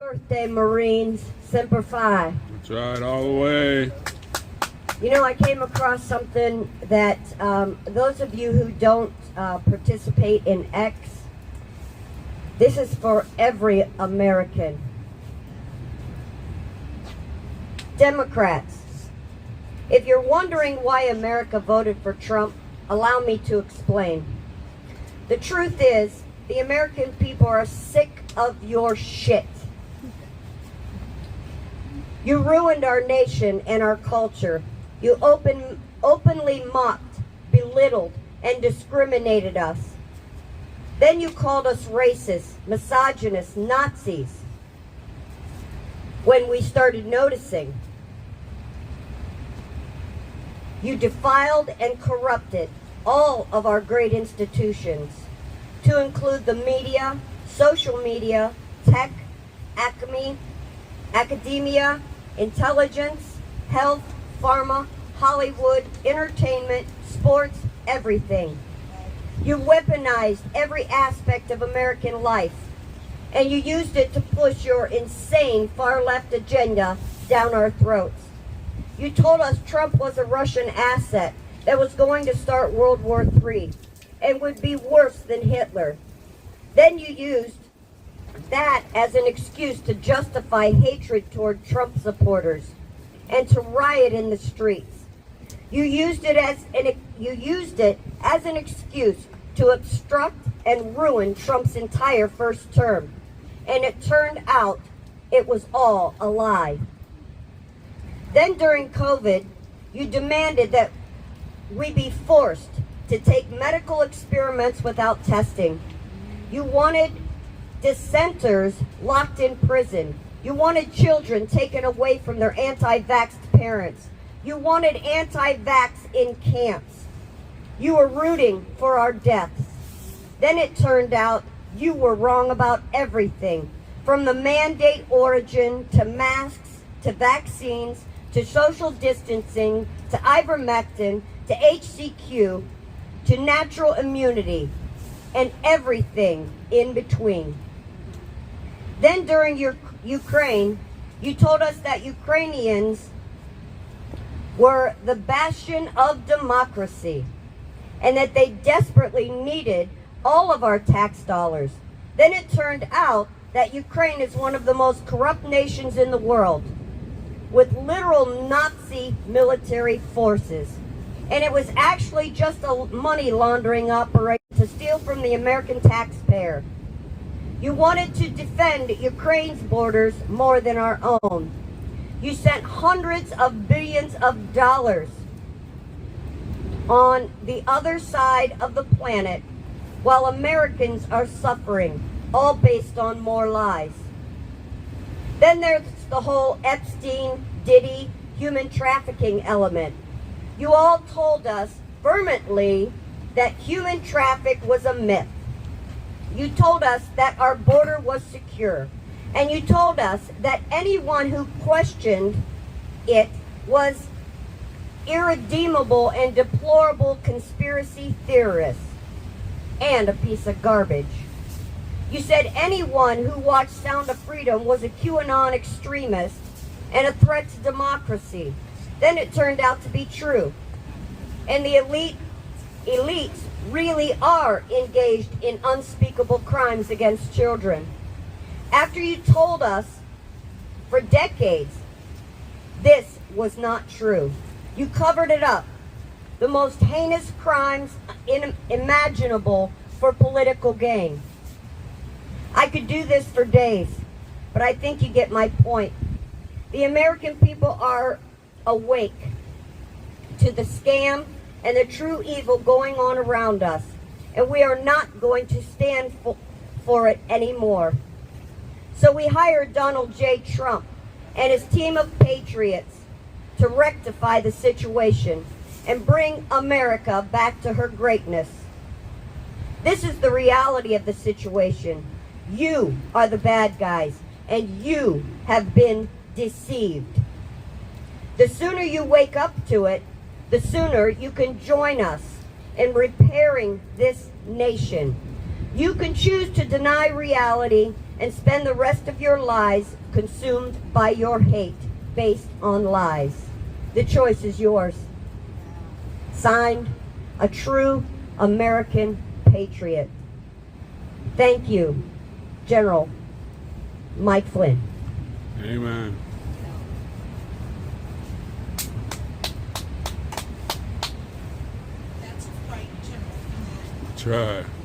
Birthday, Marines, Semper Fi. That's right, all the way. You know, I came across something that those of you who don't participate in X, this is for every American. Democrats, if you're wondering why America voted for Trump, allow me to explain. The truth is, the American people are sick of your shit. You ruined our nation and our culture. You openly mocked, belittled, and discriminated us. Then you called us racist, misogynist, Nazis. When we started noticing, you defiled and corrupted all of our great institutions, to include the media, social media, tech, academia, intelligence, health, pharma, Hollywood, entertainment, sports, everything. You weaponized every aspect of American life, and you used it to push your insane far-left agenda down our throats. You told us Trump was a Russian asset that was going to start World War III and would be worse than Hitler. Then you used that as an excuse to justify hatred toward Trump supporters and to riot in the streets. You used it as an excuse to obstruct and ruin Trump's entire first term. And it turned out it was all a lie. Then during COVID, you demanded that we be forced to take medical experiments without testing. You wanted dissenters locked in prison. You wanted children taken away from their anti-vaxxed parents. You wanted anti-vax in camps. You were rooting for our deaths. Then it turned out you were wrong about everything, from the mandate origin, to masks, to vaccines, to social distancing, to ivermectin, to HCQ, to natural immunity, and everything in between. Then during your Ukraine, you told us that Ukrainians were the bastion of democracy and that they desperately needed all of our tax dollars. Then it turned out that Ukraine is one of the most corrupt nations in the world, with literal Nazi military forces. And it was actually just a money laundering operation to steal from the American taxpayer. You wanted to defend Ukraine's borders more than our own. You sent hundreds of billions of dollars on the other side of the planet while Americans are suffering, all based on more lies. Then there's the whole Epstein, Diddy, human trafficking element. You all told us vehemently that human traffic was a myth. You told us that our border was secure. And you told us that anyone who questioned it was irredeemable and deplorable conspiracy theorists and a piece of garbage. You said anyone who watched Sound of Freedom was a QAnon extremist and a threat to democracy. Then it turned out to be true. And the elites really are engaged in unspeakable crimes against children. After you told us for decades this was not true, you covered it up. The most heinous crimes imaginable for political gain. I could do this for days, but I think you get my point. The American people are awake to the scam and the true evil going on around us, and we are not going to stand for it anymore. So we hired Donald J. Trump and his team of patriots to rectify the situation and bring America back to her greatness. This is the reality of the situation. You are the bad guys, and you have been deceived. The sooner you wake up to it, the sooner you can join us in repairing this nation. You can choose to deny reality and spend the rest of your lives consumed by your hate based on lies. The choice is yours. Signed, a true American patriot. Thank you, General Mike Flynn. Amen. That's right, General. That's right.